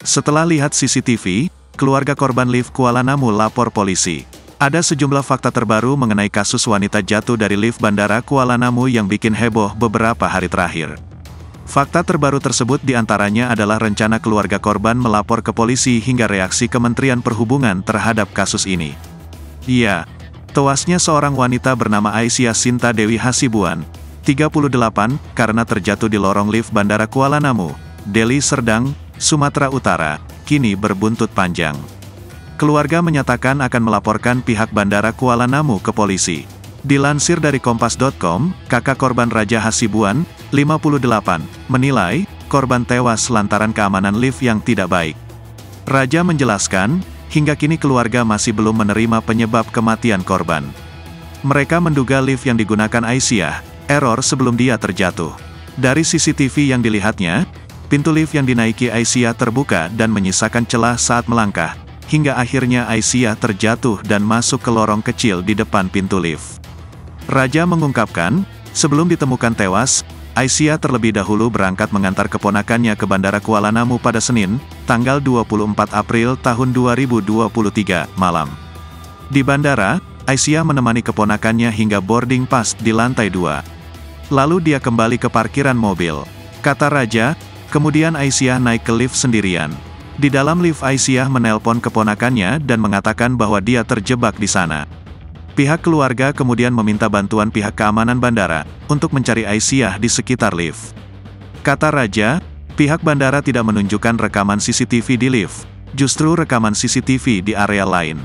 Setelah lihat CCTV, keluarga korban lift Kuala Namu lapor polisi. Ada sejumlah fakta terbaru mengenai kasus wanita jatuh dari lift Bandara Kuala Namu yang bikin heboh beberapa hari terakhir. Fakta terbaru tersebut diantaranya adalah rencana keluarga korban melapor ke polisi hingga reaksi Kementerian Perhubungan terhadap kasus ini. Iya, tewasnya seorang wanita bernama Aisyah Sinta Dewi Hasibuan, 38, karena terjatuh di lorong lift Bandara Kuala Namu, Deli Serdang, Sumatera Utara, kini berbuntut panjang. Keluarga menyatakan akan melaporkan pihak Bandara Kuala Namu ke polisi. Dilansir dari Kompas.com, kakak korban Raja Hasibuan, 58, menilai, korban tewas lantaran keamanan lift yang tidak baik. Raja menjelaskan, hingga kini keluarga masih belum menerima penyebab kematian korban. Mereka menduga lift yang digunakan Aisyah, error sebelum dia terjatuh. Dari CCTV yang dilihatnya, pintu lift yang dinaiki Aisyah terbuka dan menyisakan celah saat melangkah, hingga akhirnya Aisyah terjatuh dan masuk ke lorong kecil di depan pintu lift. Raja mengungkapkan, sebelum ditemukan tewas, Aisyah terlebih dahulu berangkat mengantar keponakannya ke Bandara Kuala Namu pada Senin, tanggal 24 April tahun 2023, malam. Di bandara, Aisyah menemani keponakannya hingga boarding pass di lantai 2. Lalu dia kembali ke parkiran mobil. Kata Raja, kemudian Aisyah naik ke lift sendirian. Di dalam lift Aisyah menelpon keponakannya dan mengatakan bahwa dia terjebak di sana. Pihak keluarga kemudian meminta bantuan pihak keamanan bandara untuk mencari Aisyah di sekitar lift. Kata Raja, pihak bandara tidak menunjukkan rekaman CCTV di lift, justru rekaman CCTV di area lain.